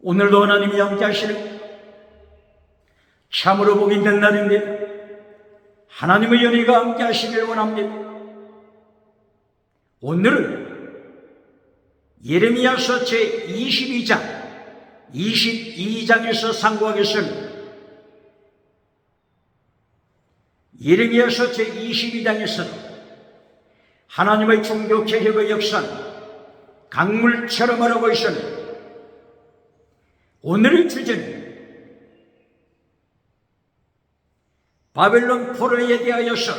오늘도 하나님이 함께 하시는 참으로 복 있는 날입니다. 하나님의 연희가 함께 하시길 원합니다. 오늘은 예레미야서 제22장 22장에서 상고하겠습니다. 예레미야서 제22장에서는 하나님의 종교 개혁의 역사는 강물처럼 흐르고 있습니다. 오늘의 주제는 바벨론 포로에 대하여서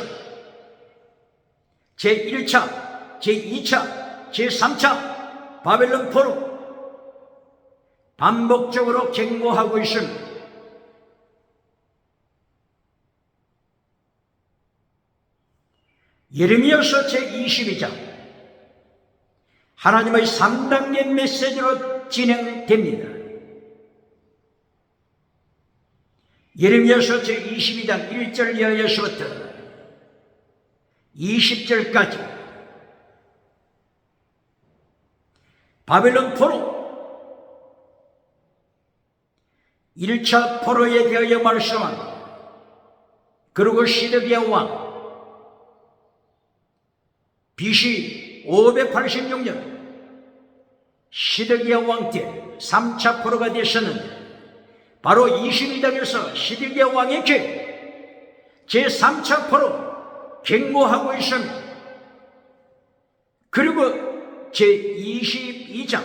제1차, 제2차, 제3차 바벨론 포로 반복적으로 경고하고 있습니다. 예레미야서 제22장 하나님의 3단계 메시지로 진행됩니다. 예레미야서 제22장 1절 이하에서부터 20절까지 바벨론 포로 1차 포로에 대하여 말씀합니다. 그리고 시드기야 왕 BC 586년 시드기야 왕 때 3차 포로가 되셨는데 바로 22장에서 시드기야 왕에게 제3차 포로 경고하고 있습니다. 그리고 제22장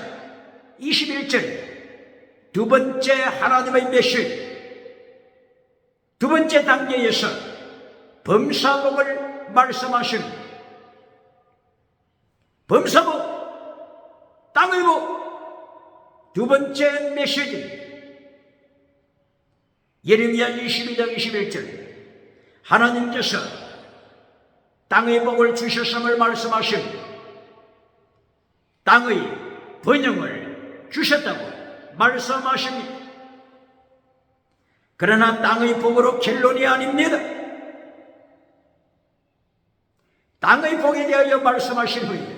21절에 두 번째 하나님의 메시지, 두 번째 단계에서 범사복을 말씀하십니다. 범사복, 땅의 복, 두 번째 메시지. 예레미야 22장 21절 하나님께서 땅의 복을 주셨음을 말씀하십니다. 땅의 번영을 주셨다고 말씀하십니다. 그러나 땅의 복으로 결론이 아닙니다. 땅의 복에 대하여 말씀하신 후에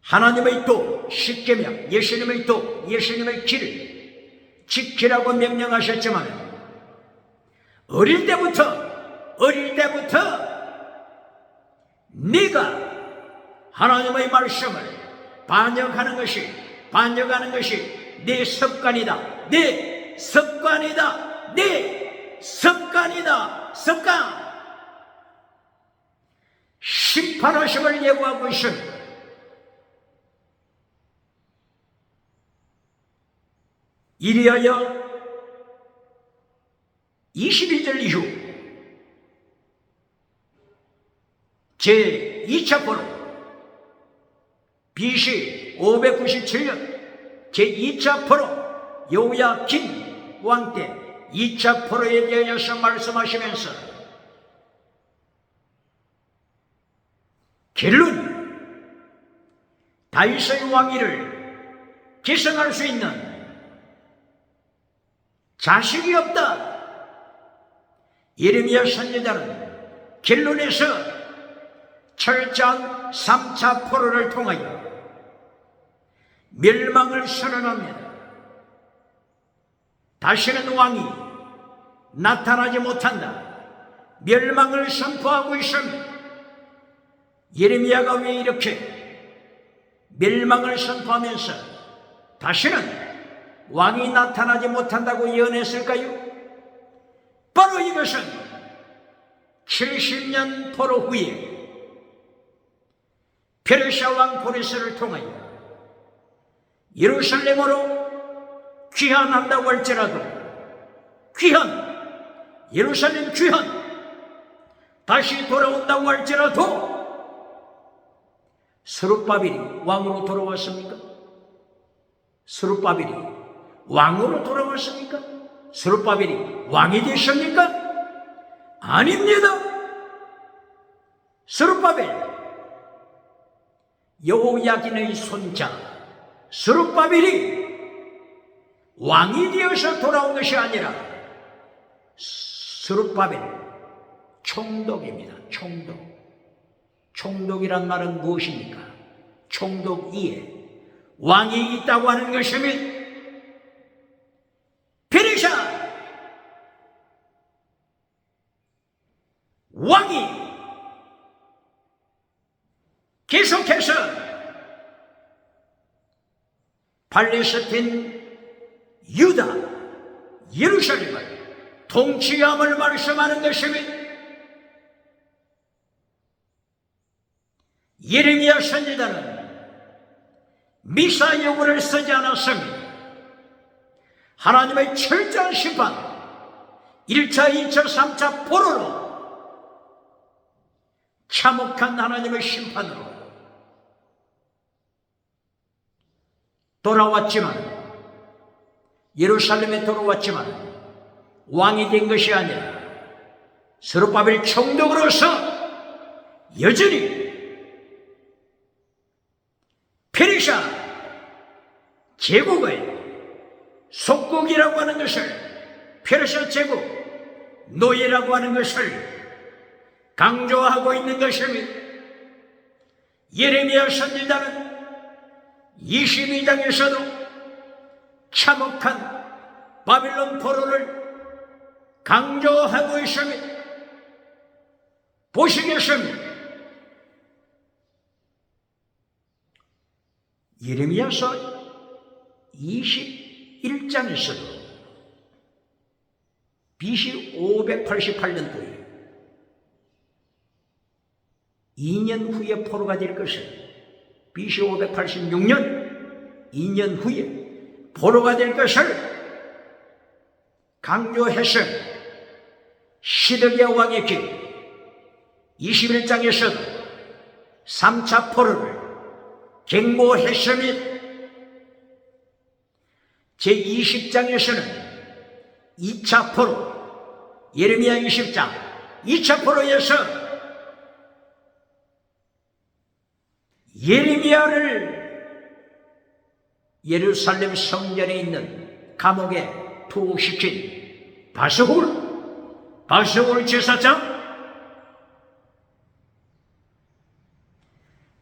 하나님의 도, 십계명, 예수님의 도, 예수님의 길을 지키라고 명령하셨지만 어릴 때부터 네가 하나님의 말씀을 반역하는 것이 내 습관이다. 습관. 심판하심을 예고하고 있습니다. 이리하여 22절 이후 제2차 포로 BC 597년 제2차 포로 여호야긴 왕 때 2차 포로에 대하여서 말씀하시면서 결론, 다윗의 왕위를 계승할 수 있는 자식이 없다. 예레미야 선지자는 결론에서 철저한 3차 포로를 통하여 멸망을 선언합니다. 다시는 왕이 나타나지 못한다. 멸망을 선포하고 있습니다. 예레미야가 왜 이렇게 멸망을 선포하면서 다시는 왕이 나타나지 못한다고 예언했을까요? 바로 이것은 70년 포로 후에 페르시아 왕 고레스를 통하여 예루살렘으로 귀환한다고 할지라도 예루살렘 귀환 다시 돌아온다고 할지라도 스룹바벨이 왕으로 돌아왔습니까? 스룹바벨이 왕으로 돌아왔습니까? 스룹바벨이 왕이 되셨습니까? 아닙니다. 스룹바벨, 여호야긴의 손자 스룹바벨이 왕이 되어서 돌아온 것이 아니라 스룹바벨 총독입니다. 총독이란 말은 무엇입니까? 총독 이에 왕이 있다고 하는 것이면 페르시아 왕이 계속해서 팔레스틴, 유다, 예루살렘을 통치함을 말씀하는 것이면 예레미야 선지자는 미사여구를 쓰지 않았습니다. 하나님의 철저한 심판, 1차, 2차, 3차 포로로 참혹한 하나님의 심판으로 돌아왔지만, 예루살렘에 돌아왔지만 왕이 된 것이 아니라 스룹바벨 총독으로서 여전히 페르시아 제국의 속국이라고 하는 것을, 페르시아 제국 노예라고 하는 것을 강조하고 있는 것입니다. 예레미야 선지자는 22장에서도 참혹한 바빌론 포로를 강조하고 있습니다. 보시겠습니다. 예레미야서 21장에서도 BC 588년도에 2년 후에 포로가 될 것을, BC 586년 2년 후에 포로가 될 것을 강조해서 시드기야 왕의 길 21장에서도 3차 포로를 경고했으며, 제20장에서는 2차 포로, 예레미야 20장 2차 포로에서 예레미야를 예루살렘 성전에 있는 감옥에 투옥시킨 바스울 제사장,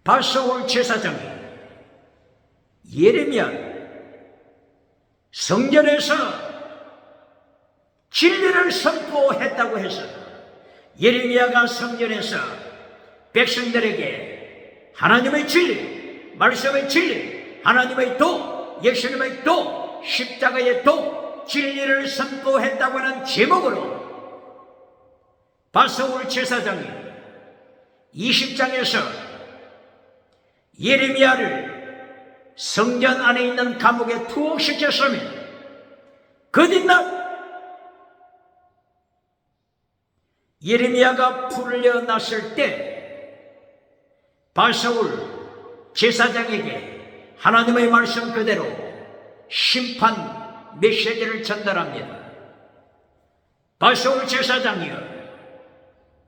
바스울 제사장이 예레미야 성전에서 진리를 선포했다고 해서 예레미야가 성전에서 백성들에게 하나님의 진리, 말씀의 진리, 하나님의 도, 예수님의 도, 십자가의 도, 진리를 선포했다고 하는 제목으로 바스울 제사장이 20장에서 예레미야를 성전 안에 있는 감옥에 투옥시켰으며, 그 뒷날 예레미야가 풀려났을 때 바스울 제사장에게 하나님의 말씀 그대로 심판 메시지를 전달합니다. 바스울 제사장이여,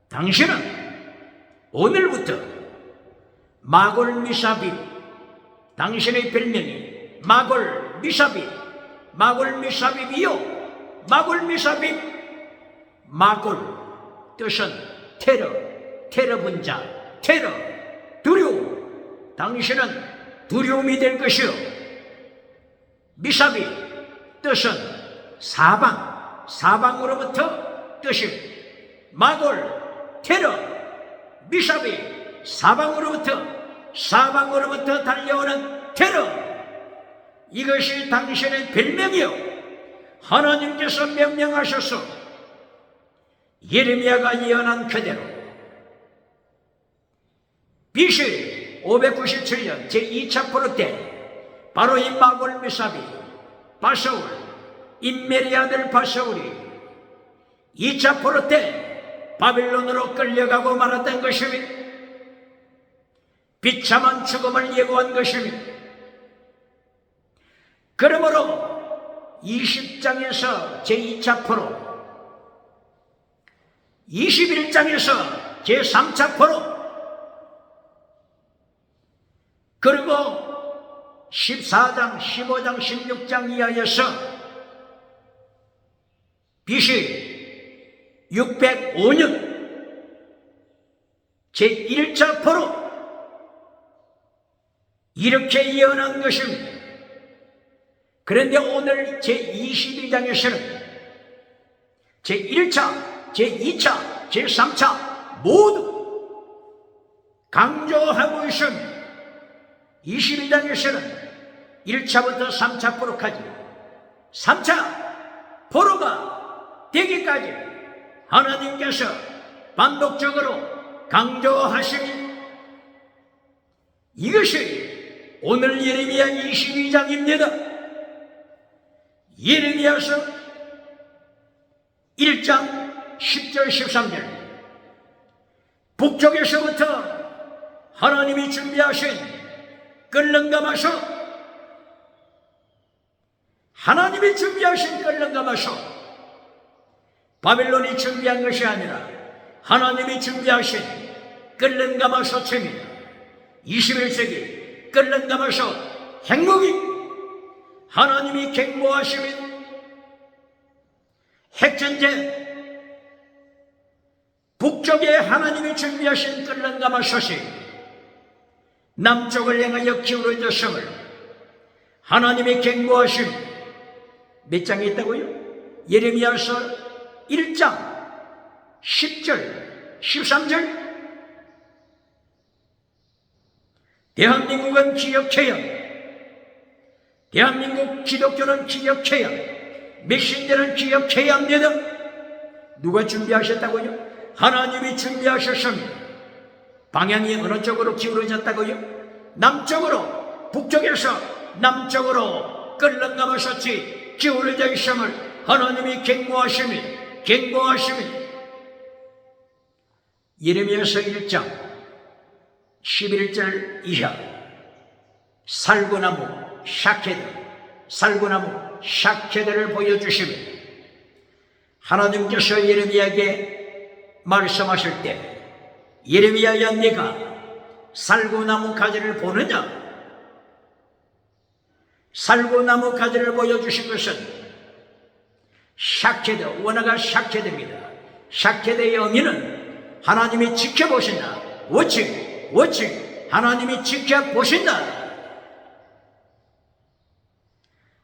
당신은 오늘부터 마골미사빗, 당신의 별명이 마골미사빗, 마골미사빗이요, 마골미사빗, 마골 뜻은 테러 분자, 테러, 두려움, 당신은 두려움이 될 것이요, 미사빗 뜻은 사방으로부터 뜻이, 마골 테러, 미사빗 사방으로부터 달려오는 테러, 이것이 당신의 별명이요, 하나님께서 명령하셔서 예레미야가 예언한 그대로 BC 597년 제2차 포로 때 바로 이 마골미사비 바스울, 임메리 아들 바스울이 2차 포로 때 바빌론으로 끌려가고 말았던 것입니다. 비참한 죽음을 예고한 것입니다. 그러므로 20장에서 제2차 포로, 21장에서 제3차 포로, 그리고 14장, 15장, 16장 이하에서 BC 605년 제1차 포로, 이렇게 예언한 것입니다. 그런데 오늘 제22장에서는 제1차, 제2차, 제3차 모두 강조하고 있습니다. 22장에서는 1차부터 3차 포로까지 3차 포로가 되기까지 하나님께서 반복적으로 강조하십니다. 이것이 오늘 예레미야 22장입니다. 예레미야서 1장 10절 13절 북쪽에서부터 하나님이 준비하신 끌렁가마솥, 하나님이 준비하신 끌렁가마솥, 바빌론이 준비한 것이 아니라 하나님이 준비하신 끌렁가마솥입니다. 21세기 끌렁가마솥 핵무기, 하나님이 갱모하시는 핵전쟁, 북쪽에 하나님이 준비하신 끌렁가마솥이 남쪽을 향하여 기울어졌음을 하나님이 갱모하심 몇 장에 있다고요? 예레미야서 1장 10절 13절 대한민국은 기억해야, 대한민국 기독교는 기억해야, 메신저는 기억해야 합니다. 누가 준비하셨다고요? 하나님이 준비하셨습니다. 방향이 어느 쪽으로 기울어졌다고요? 남쪽으로, 북쪽에서 남쪽으로 끌렁가마솥이 기울어져 있음을 하나님이 갱고하심이 예레미야서 1장 11절 이하 살구나무 샤케드를 보여주시며 하나님께서 예레미야에게 말씀하실 때 예레미야야 네가 살구나무 가지를 보느냐? 살구나무 가지를 보여주신 것은 샤케드, 원어가 샤케드입니다. 샤케드의 의미는 하나님이 지켜보신다. 워칭, 하나님이 지켜보신다.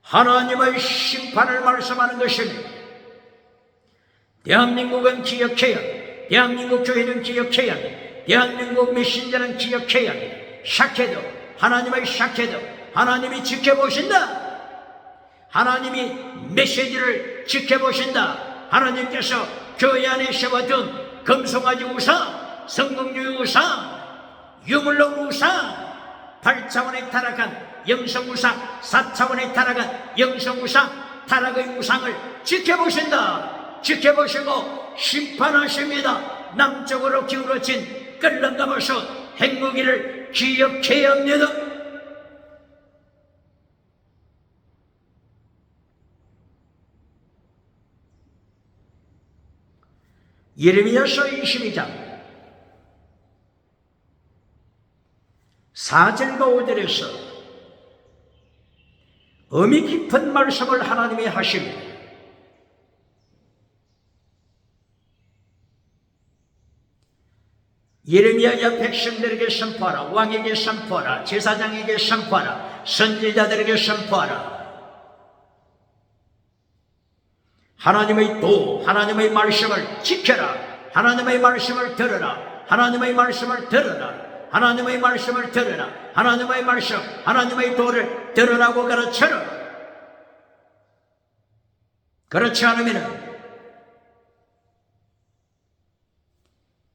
하나님의 심판을 말씀하는 것입니다. 대한민국은 기억해야 돼. 대한민국 교회는 기억해야 돼. 대한민국 메신저는 기억해야 돼. 샤케드, 하나님의 샤케드, 하나님이 지켜보신다. 하나님이 메시지를 지켜보신다. 하나님께서 교회 안에 세워둔 금송아지 우상, 성공주의 우상, 유물론 우상, 8차원에 타락한 영성 우상, 4차원에 타락한 영성 우상, 타락의 우상을 지켜보신다. 지켜보시고 심판하십니다. 남쪽으로 기울어진 끌렁가마솥 핵무기를 기억해야 합니다. 예레미야서 22장 4절과 5절에서 의미 깊은 말씀을 하나님이 하십니다. 예레미야야 백성들에게 선포하라, 왕에게 선포하라, 제사장에게 선포하라, 선지자들에게 선포하라. 하나님의 도, 하나님의 말씀을 지켜라. 하나님의 말씀을 들어라. 하나님의 말씀을 들어라. 하나님의 말씀을 들어라. 하나님의 말씀, 하나님의 도를 들으라고 가르쳐라. 그렇지 않으면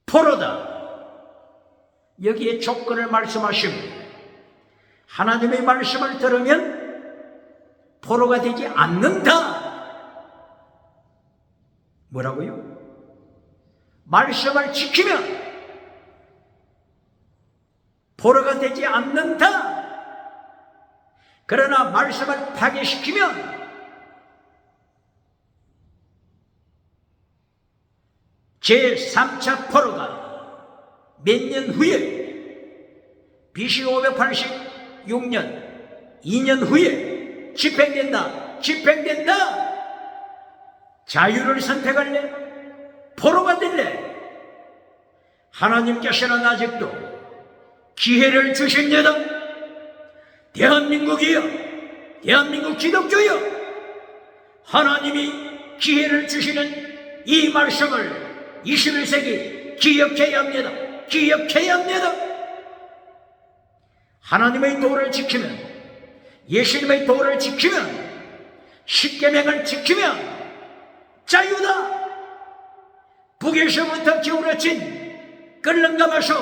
포로다. 여기에 조건을 말씀하십니다. 하나님의 말씀을 들으면 포로가 되지 않는다. 뭐라고요? 말씀을 지키면 포로가 되지 않는다. 그러나 말씀을 파괴시키면 제3차 포로가 몇 년 후에 BC 586년 2년 후에 집행된다. 자유를 선택할래? 포로가 될래? 하나님께서는 아직도 기회를 주십니다. 대한민국이여, 대한민국 기독교여, 하나님이 기회를 주시는 이 말씀을 21세기 기억해야 합니다. 기억해야 합니다. 하나님의 도를 지키면, 예수님의 도를 지키면, 십계명을 지키면 자유다. 북에서부터 기울어진 끓는 가마솥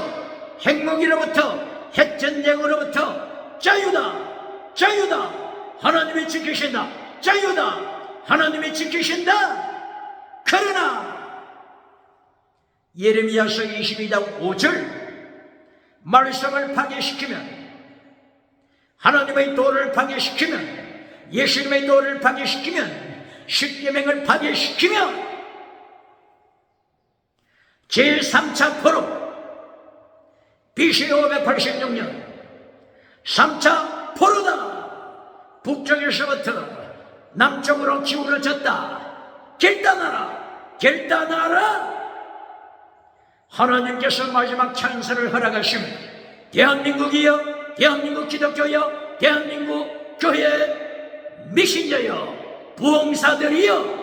핵무기로부터 핵전쟁으로부터 자유다. 자유다. 하나님이 지키신다. 자유다. 하나님이 지키신다. 그러나 예레미야서 22장 5절 말씀을 파괴시키면, 하나님의 도를 파괴시키면, 예수님의 도를 파괴시키면, 십계명을 파괴시키면 제3차 포로, BC 586년 3차 포로다. 북쪽에서부터 남쪽으로 기울어졌다. 결단하라. 결단하라. 하나님께서 마지막 찬스를 허락하시면, 대한민국이여, 대한민국 기독교여, 대한민국 교회 미신자여, 부흥사들이여,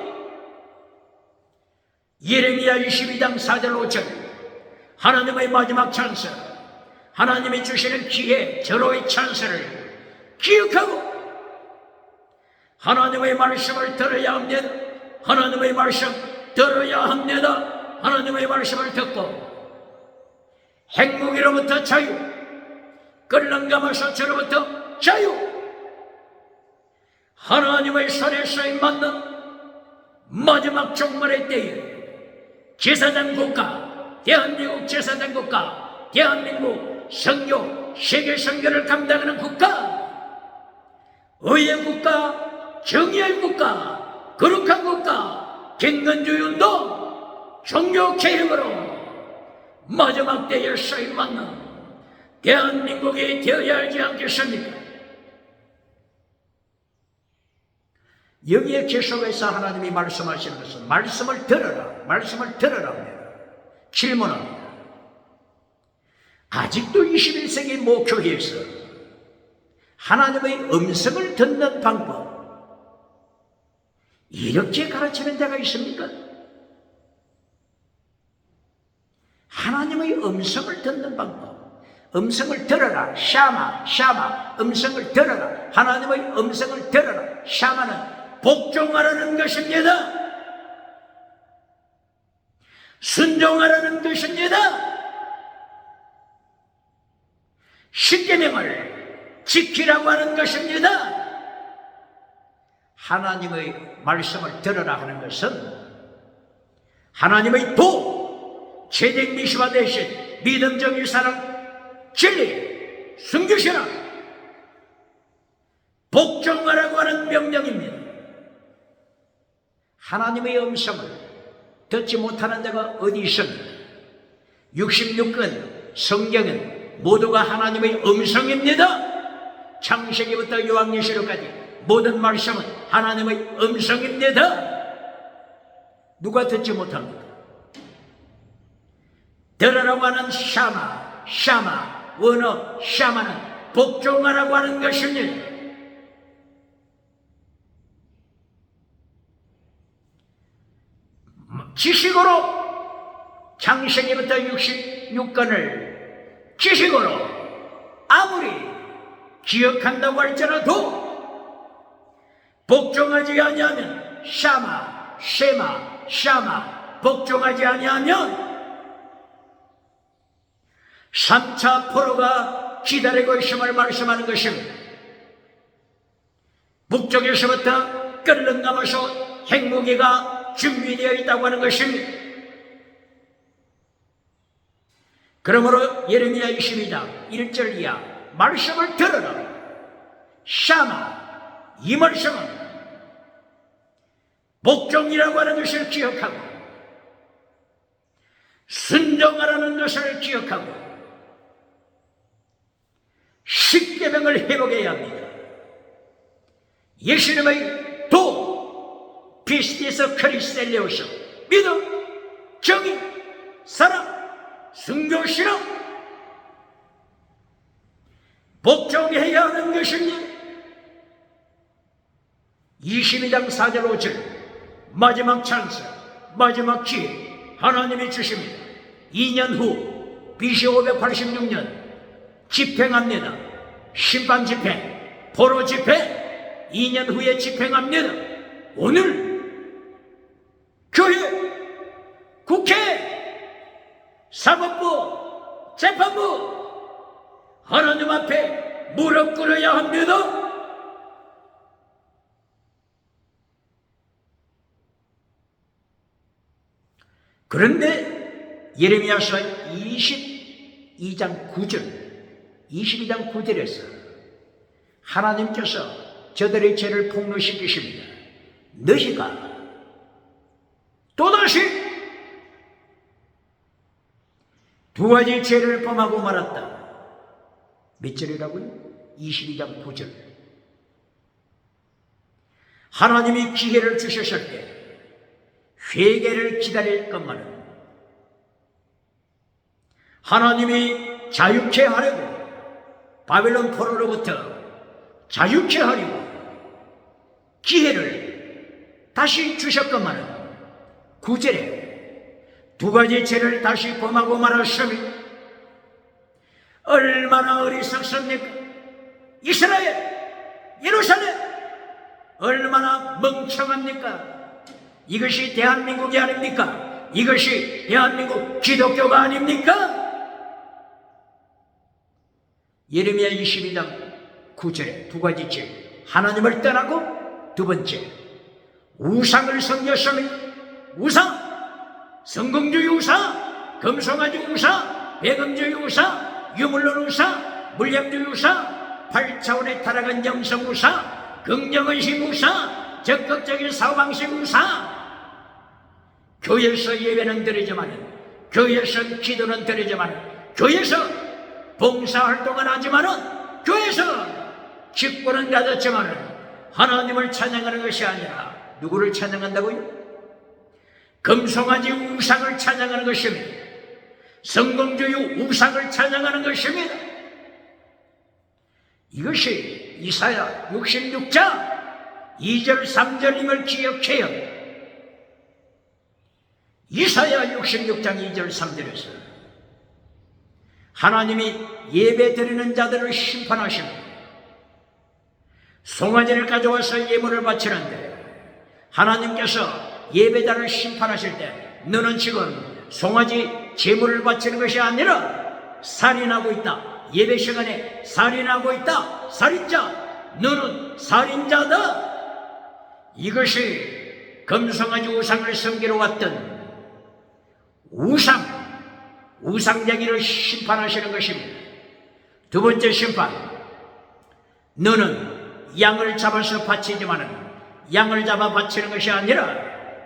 예레미야 22장 4절 5절 하나님의 마지막 찬스, 하나님이 주시는 기회, 절호의 찬스를 기억하고 하나님의 말씀을 들어야 합니다. 하나님의 말씀 들어야 합니다. 하나님의 말씀을 듣고 핵무기로부터 자유, 끓는 가마솥으로부터 자유, 하나님의 손에 쓰임 맞는 마지막 종말의 때에 제사장 국가, 대한민국 제사장 국가, 대한민국 선교, 세계 선교를 감당하는 국가, 의의 국가, 정의의 국가, 거룩한 국가, 갱건주의 운동, 종교 개혁으로 마지막 때에 쓰임 맞는 대한민국이 되어야 하지 않겠습니까? 여기에 계속해서 하나님이 말씀하시는 것은 말씀을 들어라, 말씀을 들어라 합니다. 질문합니다. 아직도 21세기 목교회에서 하나님의 음성을 듣는 방법, 이렇게 가르치는 데가 있습니까? 하나님의 음성을 듣는 방법, 음성을 들어라, 샤마, 샤마, 음성을 들어라, 하나님의 음성을 들어라. 샤마는 복종하라는 것입니다. 순종하라는 것입니다. 십계명을 지키라고 하는 것입니다. 하나님의 말씀을 들으라 하는 것은 하나님의 도, 재정 미시와 대신 믿음, 정의, 사랑, 진리, 순교신앙, 복종하라고 하는 명령입니다. 하나님의 음성을 듣지 못하는 자가 어디 있습니까? 66권 성경은 모두가 하나님의 음성입니다. 창세기부터 요한계시록까지 모든 말씀은 하나님의 음성입니다. 누가 듣지 못합니까? 들으라고 하는 샤마, 샤마, 원어 샤마는 복종하라고 하는 것입니다. 지식으로 창세기부터 66권을 지식으로 아무리 기억한다고 할지라도 복종하지 아니하면 샤마, 쉐마, 샤마, 복종하지 아니하면 3차 포로가 기다리고 있음을 말씀하는 것입니다. 북쪽에서부터 끓는 가마솥 핵무기가 준비되어 있다고 하는 것입니다. 그러므로 예레미야 22장 1절 이하 말씀을 들으라. 샤마, 이 말씀은 복종이라고 하는 것을 기억하고 순종하라는 것을 기억하고 십계명을 회복해야 합니다. 예수님의 도, 피스티에서 크리스텔레오스, 믿음, 정의, 사랑, 순교신앙, 복종해야 하는 것입니다. 22장 4절 5절 마지막 찬스, 마지막 기회 하나님이 주십니다. 2년 후 BC 586년 집행합니다. 심판 집행, 포로 집행 2년 후에 집행합니다. 오늘 교회, 국회, 사법부, 재판부 하나님 앞에 무릎 꿇어야 합니다. 그런데 예레미야서 22장 9절에서 하나님께서 저들의 죄를 폭로시키십니다. 너희가 또다시 두 가지 죄를 범하고 말았다. 몇 절이라고요? 22장 9절. 하나님이 기회를 주셨을 때 회개를 기다릴 것만은 하나님이 자유케 하려고 바벨론 포로로부터 자유케 하려고 기회를 다시 주셨건만은 9절에 두 가지 죄를 다시 범하고 말하시니 얼마나 어리석습니까? 이스라엘, 예루살렘 얼마나 멍청합니까? 이것이 대한민국이 아닙니까? 이것이 대한민국 기독교가 아닙니까? 예레미야 22장 9절에 두 가지 죄, 하나님을 떠나고 두 번째 우상을 섬겼으니 우상, 성공주의 우상, 금송아지 우상, 배금주의 우상, 유물론 우상, 물량주의 우상, 8차원의 타락한 영성 우상, 긍정의식 우상, 적극적인 사고방식 우상. 교회에서 예배는 드리지만, 교회에서 기도는 드리지만, 교회에서 봉사활동은 하지만은, 교회에서 직분은 가졌지만은 하나님을 찬양하는 것이 아니라 누구를 찬양한다고요? 금송아지 우상을 찬양하는 것입니다. 성공주의 우상을 찬양하는 것입니다. 이것이 이사야 66장 2절 3절임을 기억해요. 이사야 66장 2절 3절에서 하나님이 예배 드리는 자들을 심판하십니다. 송아지를 가져와서 예물을 바치는데 하나님께서 예배자를 심판하실 때 너는 지금 송아지 제물을 바치는 것이 아니라 살인하고 있다. 예배 시간에 살인하고 있다. 살인자, 너는 살인자다. 이것이 금송아지 우상을 섬기러 왔던 우상쟁이를 심판하시는 것입니다. 두 번째 심판, 너는 양을 잡아서 바치지만은 양을 잡아 바치는 것이 아니라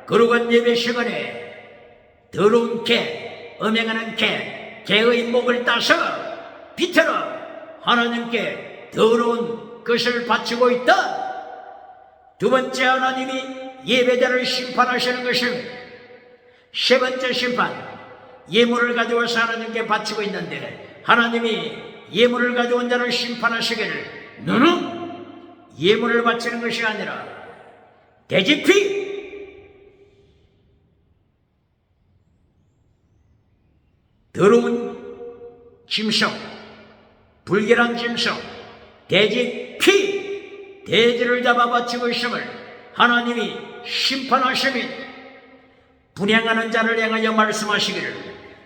거룩한 예배 시간에 더러운 개, 음행하는 개의 목을 따서 비틀어 하나님께 더러운 것을 바치고 있다. 두 번째, 하나님이 예배자를 심판하시는 것입니다. 세 번째 심판, 예물을 가져와서 하나님께 바치고 있는데 하나님이 예물을 가져온 자를 심판하시기를 너는 예물을 바치는 것이 아니라 돼지피, 더러운 짐승, 불결한 짐승, 돼지피, 돼지를 잡아 바치고 있음을 하나님이 심판하십니다. 분향하는 자를 향하여 말씀하시기를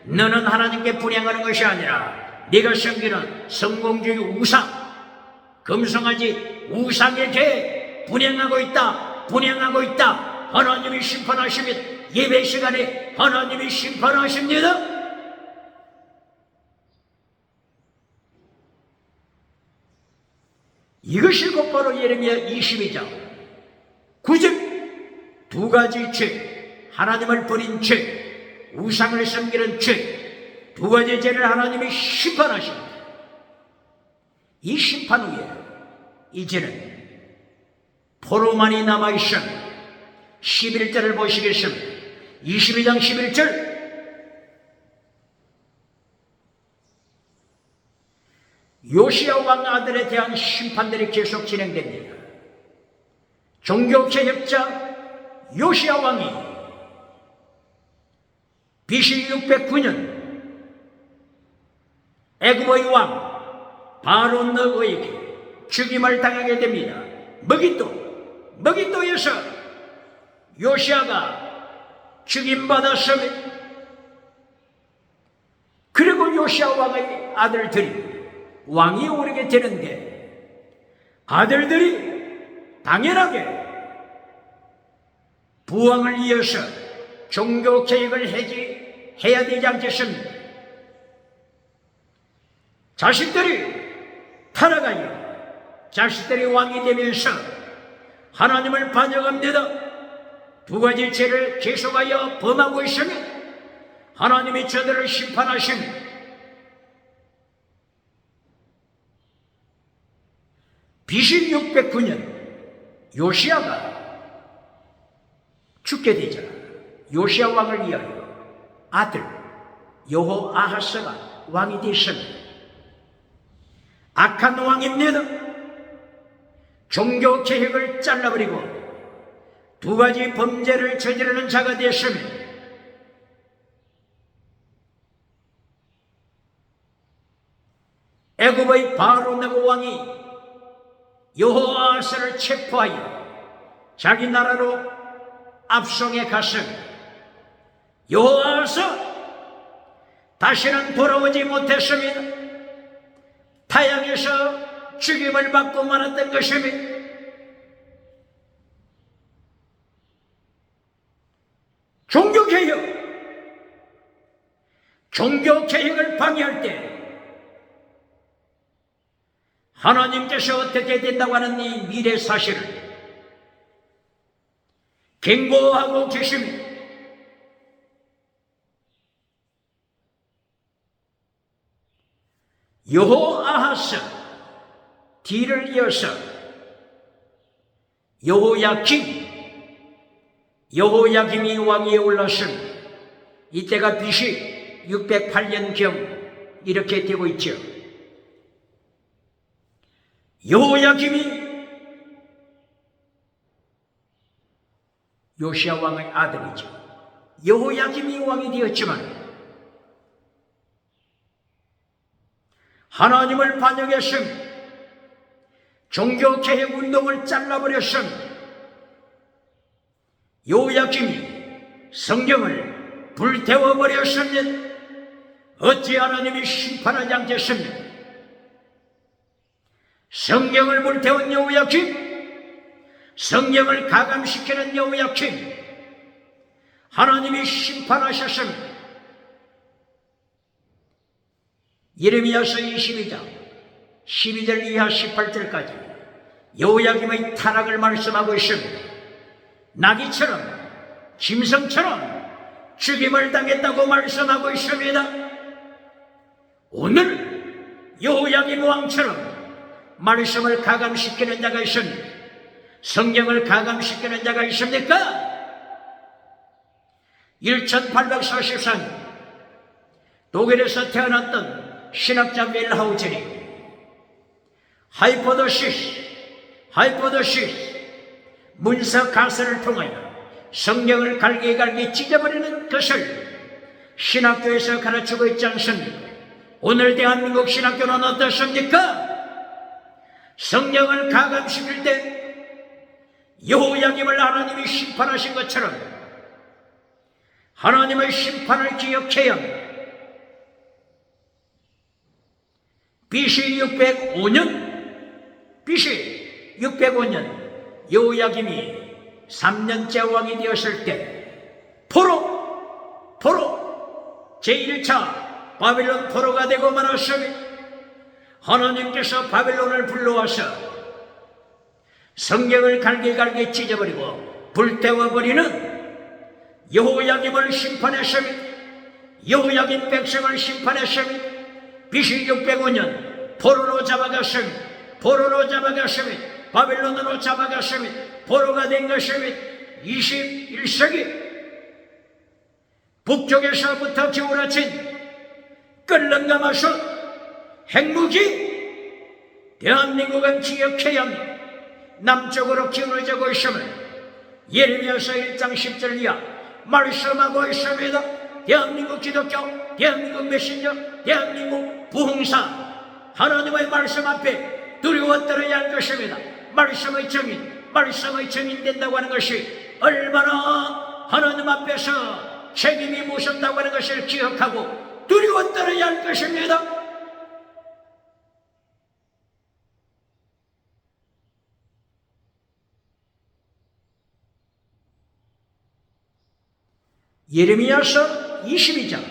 너는 하나님께 분향하는 것이 아니라 네가 섬기는 성공주의 우상, 금송아지 우상에게 분향하고 있다. 분향하고 있다. 하나님이 심판하십니다. 예배 시간에 하나님이 심판하십니다. 이것이 곧바로 예레미야 22장 9절 두 가지 죄, 하나님을 버린 죄, 우상을 섬기는 죄, 두 가지 죄를 하나님이 심판하십니다. 이 심판 후에 이제는 포로만이 남아있음. 11절을 보시겠습니다. 22장 11절 요시야 왕 아들에 대한 심판들이 계속 진행됩니다. 종교개혁자 요시야 왕이 BC 609년 애굽의 왕 바로 느고에게 죽임을 당하게 됩니다. 머깃도에서 요시야가 죽임받았습니다. 그리고 요시야 왕의 아들들이 왕이 오르게 되는데, 아들들이 당연하게 부왕을 이어서 종교개혁을 해야 되지 않겠습니까? 자식들이 타락하여 자식들이 왕이 되면서 하나님을 반역합니다. 두 가지 죄를 계속하여 범하고 있으며 하나님이 저들을 심판하십니다. BC 609년 요시야가 죽게 되자 요시야 왕을 위하여 아들 여호아하스가 왕이 되었습니다. 악한 왕입니다. 종교개혁을 잘라버리고 두 가지 범죄를 저지르는 자가 되었습니다. 애굽의 바로 느고 왕이 여호아하스를 체포하여 자기 나라로 압송해 갔습니다. 여호아하스 다시는 돌아오지 못했습니다. 타향에서 죽임을 받고 말았던 것입니다. 종교개혁을 방해할 때 하나님께서 어떻게 된다고 하는 이 미래 사실을 경고하고 계십니다. 여호아하스 뒤를 이어서 여호야김이 왕위에 올랐습니다. 이때가 BC 608년경 이렇게 되고 있죠. 여호야김이 요시야 왕의 아들이죠. 여호야김이 왕이 되었지만 하나님을 반역했습니다. 종교개혁 운동을 잘라버렸습니다. 여호야김이 성경을 불태워버렸습니다. 어찌 하나님이 심판하지 않겠습니까? 성경을 불태운 여호야김, 성경을 가감시키는 여호야김, 하나님이 심판하셨습니다. 예레미야서 22장 12절 이하 18절까지 여호야김의 타락을 말씀하고 있습니다. 나귀처럼 짐승처럼 죽임을 당했다고 말씀하고 있습니다. 오늘 여호야김 왕처럼 말씀을 가감시키는 자가 있습니까? 성경을 가감시키는 자가 있습니까? 1844년 독일에서 태어났던 신학자 멜하우젠이 하이포도시스 문서 가설을 통하여 성경을 갈기갈기 찢어버리는 것을 신학교에서 가르치고 있지 않습니까? 오늘 대한민국 신학교는 어떻습니까? 성경을 가감시킬 때 여호야김을 하나님이 심판하신 것처럼 하나님의 심판을 기억해야 합니다. BC 605년 여호야김이 3년째 왕이 되었을 때 포로 제1차 바빌론 포로가 되고 말았습니다. 하나님께서 바빌론을 불러와서 성경을 갈기갈기 찢어버리고 불태워버리는 여호야김을 심판했습니다. 여호야김 백성을 심판했습니다. BC 605년 포로로 잡아갔습니다. 바빌론으로 잡아갔습니다. 포로가 된 것입니다. 21세기 북쪽에서부터 기울어진 끓는 가마솥 핵무기 대한민국은 기억해야 합니다. 남쪽으로 기울어지고 있음을 예레미야서 1장 10절 이하 말씀하고 있습니다. 대한민국 기독교, 대한민국 메신저, 대한민국 부흥사 하나님의 말씀 앞에 두려워 떨어야 할 것입니다. 말씀의 증인 된다고 하는 것이 얼마나 하나님 앞에서 책임이 무섭다고 하는 것을 기억하고 두려워 떨어야 할 것입니다. 예레미야서 22장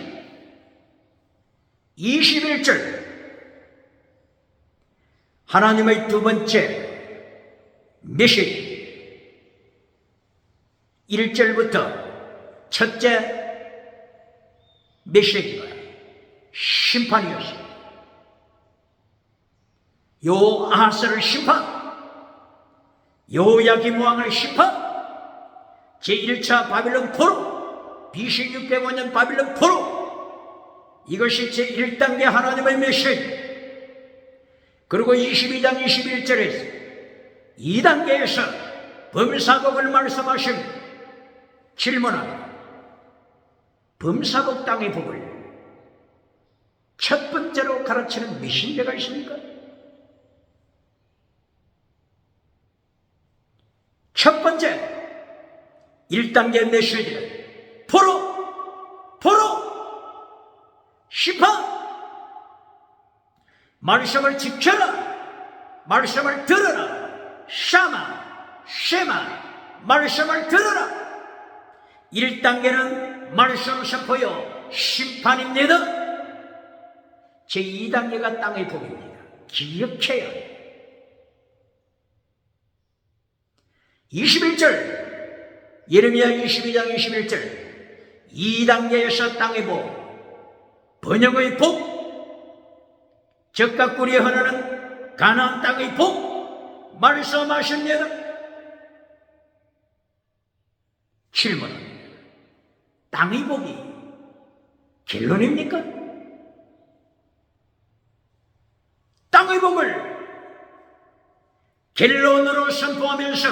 21절 하나님의 두 번째 메시지 1절부터 첫째 메시지가 심판이었습니다. 요 아하스를 심판, 요야김 왕을 심판, 제1차 바빌론 포로 BC 605년 바빌론 포로, 이것이 제1단계 하나님의 메시지. 그리고 22장 21절에서 2단계에서 범사복을 말씀하신 질문합니다. 범사복 땅의 복을 첫 번째로 가르치는 메신저가 있습니까? 첫 번째 1단계 메시지는 포로 심판, 말씀을 지켜라, 말씀을 들어라, 쉐마 말씀을 들어라. 1단계는 말씀 선포요 심판입니다. 제2단계가 땅의 복입니다. 기억해야 해요. 21절 예레미야 22장 21절 2단계에서 땅의 복, 번영의 복, 적과 꿀이 흐르는 가나안 땅의 복 말씀하십니다. 질문은 땅의 복이 결론입니까? 땅의 복을 결론으로 선포하면서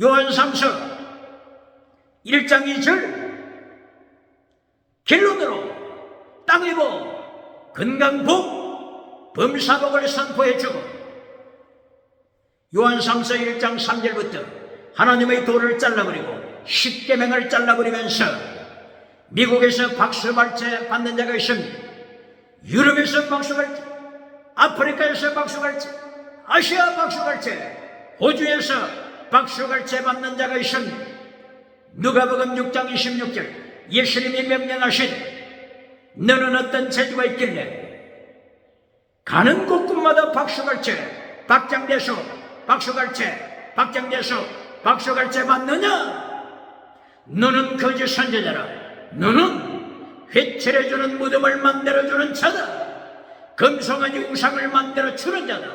요한삼서 1장 2절 결론으로 땅의 복, 건강복, 범사복을 선포해주고 요한삼서 1장 3절부터 하나님의 도를 잘라버리고 십계명을 잘라버리면서 미국에서 박수갈채 받는 자가 있습니다. 유럽에서 박수갈채, 아프리카에서 박수갈채, 아시아 박수갈채, 호주에서 박수갈채 받는 자가 있습니다. 누가복음 6장 26절 예수님이 명령하신 너는 어떤 재주가 있길래 가는 곳곳마다 박수갈채, 박장대소, 박수갈채, 박장대소, 박수갈채 받느냐? 너는 거짓 선지자라. 너는 회칠해주는 무덤을 만들어주는 자다. 금송아지 우상을 만들어 주는 자다.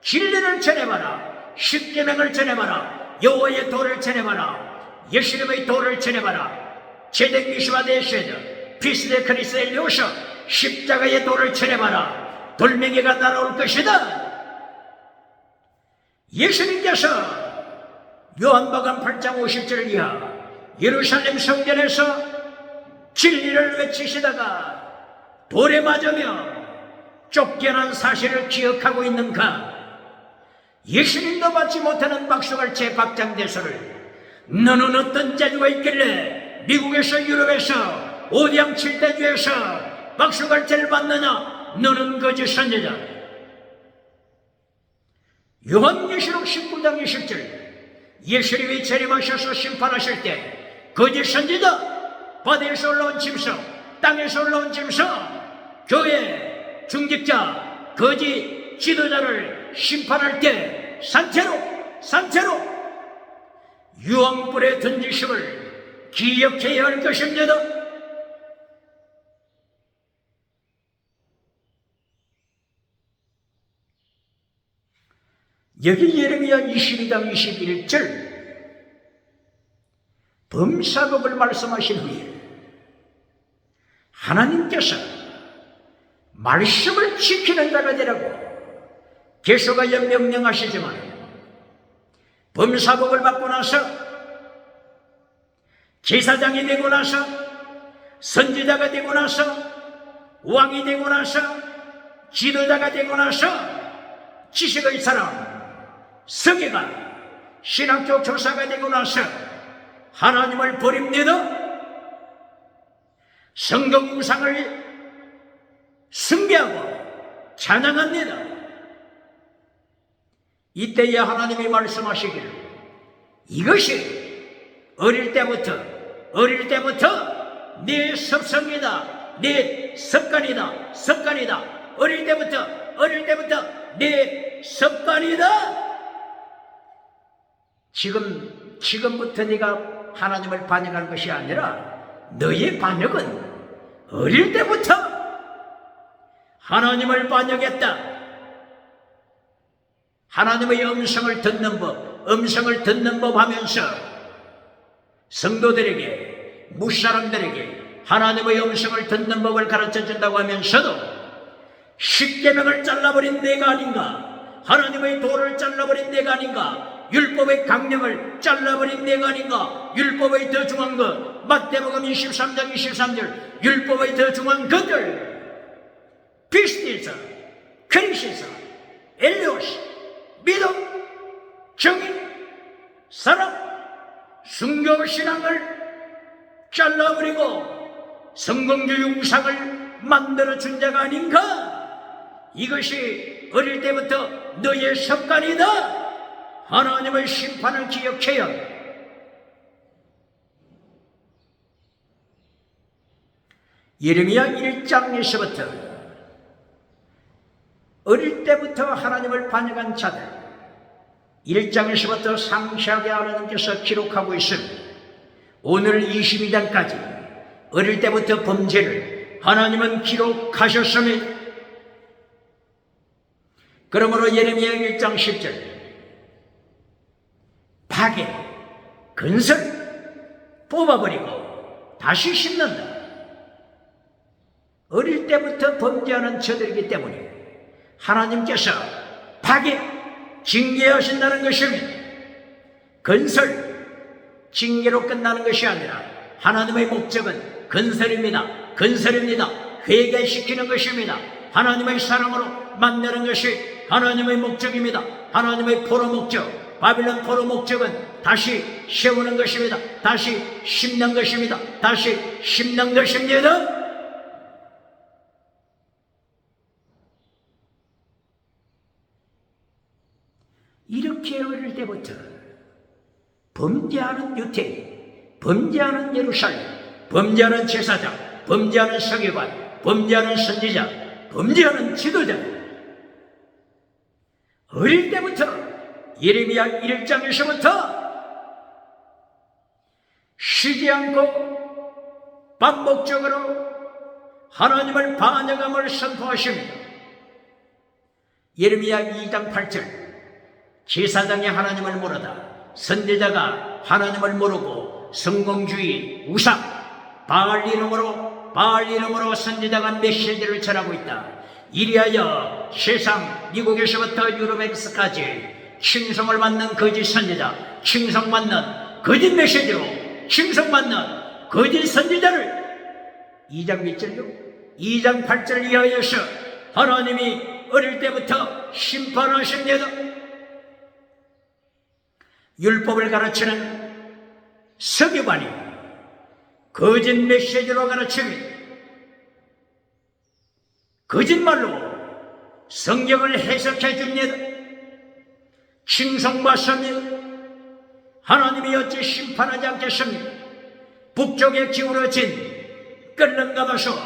진리를 전해봐라. 십계명을 전해봐라. 여호와의 도를 전해봐라. 예수님의 도를 전해봐라. 제덱 미슈아 대세드 피스데 크리스 엘리오셔 십자가의 도를 전해봐라. 돌멩이가 날아올 것이다. 예수님께서 요한복음 8장 50절 이하 예루살렘 성전에서 진리를 외치시다가 돌에 맞으며 쫓겨난 사실을 기억하고 있는가? 예수님도 받지 못하는 박수갈채 박장대소를 너는 어떤 재주가 있길래 미국에서 유럽에서 오디양 칠대주에서 박수갈채를 받느냐? 너는 거짓 선지자. 요한계시록 19장 20절 예수님이 재림하셔서 심판하실 때 거짓 선지자, 바다에서 올라온 짐승, 땅에서 올라온 짐승, 교회 중직자, 거짓 지도자를 심판할 때 산채로 유황불에 던지심을 기억해야 할 것입니다. 여기 예레미야 22장 21절 범사복을 말씀하신 후에 하나님께서 말씀을 지키는 자가 되라고 계속하여 명령하시지만 범사복을 받고 나서 제사장이 되고 나서 선지자가 되고 나서 왕이 되고 나서 지도자가 되고 나서 지식의 사람 서기가 신학적 조사가 되고 나서 하나님을 버립니다. 성경 우상을 숭배하고 찬양합니다. 이때에 하나님이 말씀하시기를 이것이 어릴 때부터 내 습성이다, 내 습관이다. 어릴 때부터 내 습관이다. 지금부터 네가 하나님을 반역한 것이 아니라 너의 반역은 어릴 때부터 하나님을 반역했다. 하나님의 음성을 듣는 법 하면서 성도들에게, 무사람들에게 하나님의 음성을 듣는 법을 가르쳐 준다고 하면서도 십계명을 잘라버린 내가 아닌가, 하나님의 도를 잘라버린 내가 아닌가, 율법의 강령을 잘라버린 내가 아닌가, 율법의 더 중요한 것, 마태복음 23장 23절, 율법의 더 중요한 것들, 피스티에서, 크리스에서, 엘리오스, 믿음, 정의, 사랑, 순교신앙을 잘라버리고 성공주의 우상을 만들어준 자가 아닌가? 이것이 어릴 때부터 너의 습관이다. 하나님의 심판을 기억해야 한다. 예레미야 1장에서부터 어릴 때부터 하나님을 반역한 자들 1장에서부터 상세하게 하나님께서 기록하고 있습니다. 오늘 22장까지 어릴 때부터 범죄를 하나님은 기록하셨습니다. 그러므로 예레미야 1장 10절 파괴, 건설 뽑아버리고 다시 심는다. 어릴 때부터 범죄하는 저들이기 때문에 하나님께서 파괴, 징계하신다는 것입니다. 건설, 징계로 끝나는 것이 아니라 하나님의 목적은 건설입니다. 회개시키는 것입니다. 하나님의 사랑으로 만나는 것이 하나님의 목적입니다. 하나님의 포로 목적, 바빌론 포로 목적은 다시 세우는 것입니다. 다시 심는 것입니다. 이렇게 어릴 때부터 범죄하는 유태인, 범죄하는 예루살렘, 범죄하는 제사장, 범죄하는 서기관, 범죄하는 선지자, 범죄하는 지도자, 어릴 때부터 예레미야 1장에서부터 쉬지 않고 반복적으로 하나님을 반역함을 선포하십니다. 예레미야 2장 8절 제사장이 하나님을 모르다, 선지자가 하나님을 모르고 성공주의, 우상, 바알 이름으로 선지자가 메시지를 전하고 있다. 이리하여 세상 미국에서부터 유럽에서까지 칭송을 받는 거짓 선지자, 칭송받는 거짓 메시지로 칭송받는 거짓 선지자를 2장 몇 절요? 2장 8절 이하여서 하나님이 어릴 때부터 심판하십니다. 율법을 가르치는 서기관이 거짓 메시지로 가르칩니다. 거짓말로 성경을 해석해 줍니다. 칭송받습니다. 하나님이 어찌 심판하지 않겠습니까? 북쪽에 기울어진 끌렁가마솥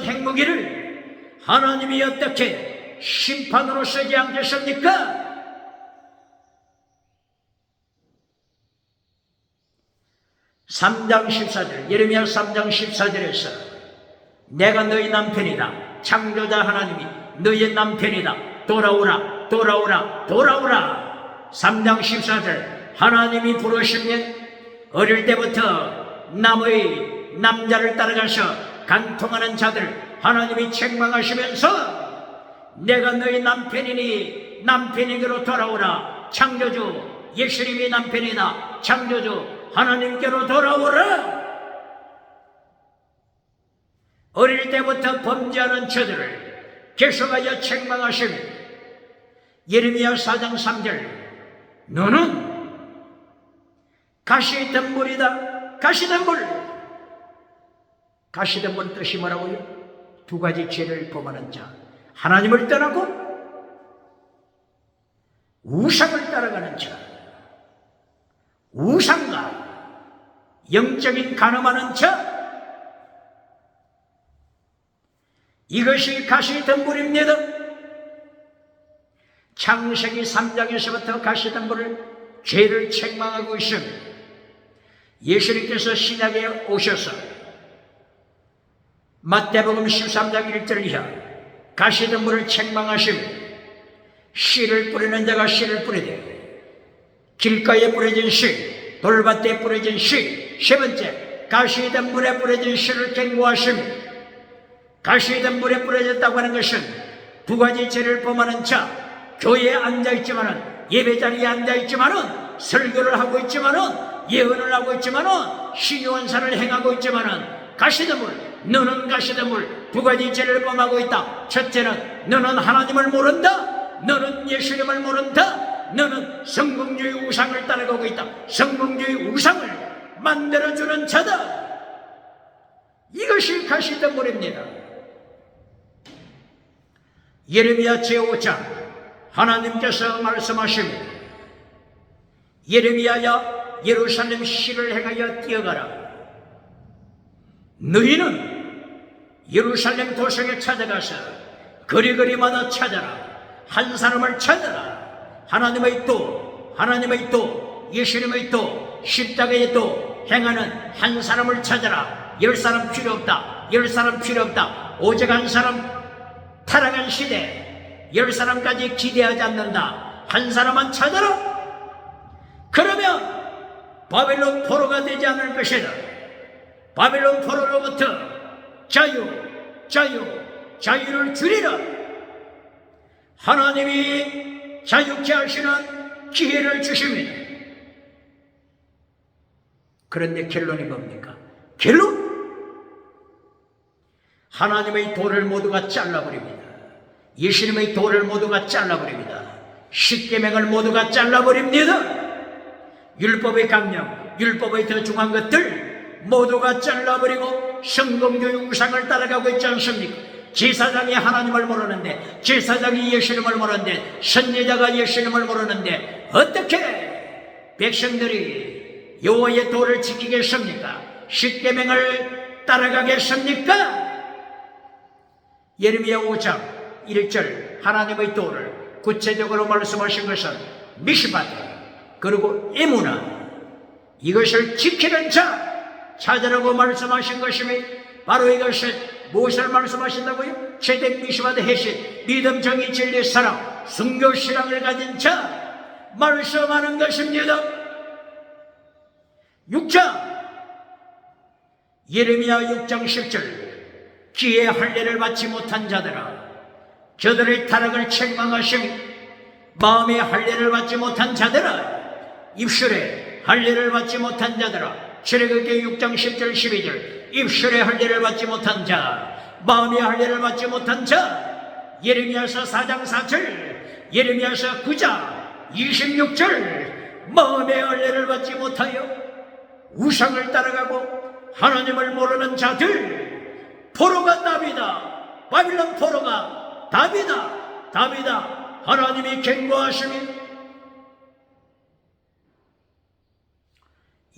핵무기를 하나님이 어떻게 심판으로 쓰지 않겠습니까? 예레미야 3장 14절에서 내가 너희 남편이다. 창조자 하나님이 너희 남편이다. 돌아오라. 3장 14절 하나님이 부르시면 어릴 때부터 남자를 따라가서 간통하는 자들 하나님이 책망하시면서 내가 너희 남편이니 남편에게로 돌아오라. 창조주 예수님이 남편이다. 창조주 하나님께로 돌아오라. 어릴 때부터 범죄하는 저들을 계속하여 책망하시며 예레미야 4장 3절 너는 가시덤불이다. 가시덤불. 가시덤불 뜻이 뭐라고요? 두 가지 죄를 범하는 자. 하나님을 떠나고 우상을 따라가는 자. 우상과 영적인 간음하는 자. 이것이 가시덤불입니다. 창세기 3장에서부터 가시덤불을 죄를 책망하고 있습니다. 예수님께서 신약에 오셔서 마태복음 13장 1절 이하 가시덤불을 책망하시며 씨를 뿌리는 자가 씨를 뿌리되 길가에 뿌려진 씨, 돌밭에 뿌려진 씨. 세 번째, 가시덤불에 뿌려진 씨를 경고하시며 가시덤불에 뿌려졌다고 하는 것은 두 가지 죄를 범하는 자. 교회에 앉아있지만은 예배자리에 앉아있지만은 설교를 하고 있지만은 예언을 하고 있지만은 신유언사를 행하고 있지만은 가시덤불, 너는 가시덤불 두 가지 죄를 범하고 있다. 첫째는 너는 하나님을 모른다. 너는 예수님을 모른다. 너는 성공주의 우상을 따라가고 있다. 성공주의 우상을 만들어주는 자다. 이것이 가시덤불입니다. 예레미야 제5장 하나님께서 말씀하십니다. 예레미야야 예루살렘 시를 행하여 뛰어가라. 너희는 예루살렘 도성에 찾아가서 거리거리마다 찾아라. 한 사람을 찾아라. 하나님의 도, 하나님의 도, 예수님의 도, 십자가의 도 행하는 한 사람을 찾아라. 10사람 필요 없다. 10사람 필요 없다. 오직 한 사람. 타락한 시대 10사람까지 기대하지 않는다. 한 사람만 찾아라. 그러면 바벨론 포로가 되지 않을 것이다. 바벨론 포로로부터 자유를 주리라. 하나님이 자유케 하시는 기회를 주십니다. 그런데 결론이 뭡니까? 결론? 하나님의 도를 모두가 잘라버립니다. 예수님의 도를 모두가 잘라버립니다. 십계명을 모두가 잘라버립니다. 율법의 강령, 율법의 더 중요한 것들 모두가 잘라버리고 성공주의 우상을 따라가고 있지 않습니까? 제사장이 하나님을 모르는데, 제사장이 예수님을 모르는데, 선지자가 예수님을 모르는데 어떻게 백성들이 여호와의 도를 지키겠습니까? 십계명을 따라가겠습니까? 예레미야 5장 1절 하나님의 도를 구체적으로 말씀하신 것은 미시바트 그리고 에무나 이것을 지키는 자 찾으라고 말씀하신 것이며 바로 이것은 무엇을 말씀하신다고요? 최대 미시바트 해신 믿음 정의 진리 사랑 순교 신앙을 가진 자 말씀하는 것입니다. 6장 예레미야 6장 10절 기회의 할례를 받지 못한 자들아 저들의 타락을 책망하시며 마음의 할례를 받지 못한 자들아 입술에 할례를 받지 못한 자들아 출애굽기 6장 10절 12절 입술에 할례를 받지 못한 자 마음의 할례를 받지 못한 자 예레미야서 4장 4절 예레미야서 9장 26절 마음의 할례를 받지 못하여 우상을 따라가고 하나님을 모르는 자들 포로가 답이다. 바빌론 포로가 답이다. 하나님이 경고하시니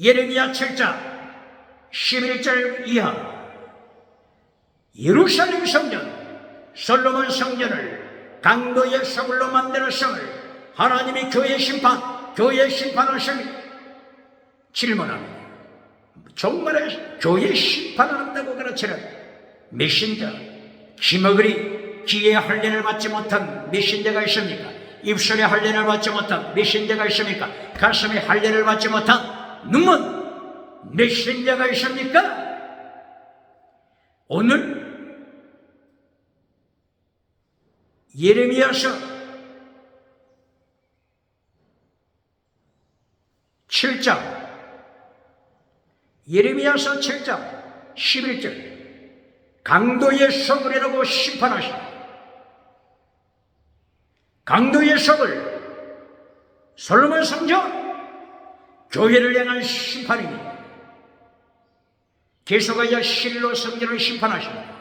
예레미야 7장 11절 이하 예루살렘 성전 솔로몬 성전을 강도의 서울로 만들었음을 하나님이 교회 심판하심이 질문합니다. 정말 교회 심판한다고 그렇지는 메신저, 기머거리, 기의 할례를 받지 못한 메신저가 있습니까? 입술에 할례를 받지 못한 메신저가 있습니까? 가슴에 할례를 받지 못한 눈먼 메신저가 있습니까? 오늘 예레미야서 7장, 예레미야서 7장 11절, 강도의 석을이라고 심판하시다. 강도의 석을, 솔로몬 성전, 교회를 향한 심판입니다. 계속하여 실로 성전을 심판하십니다.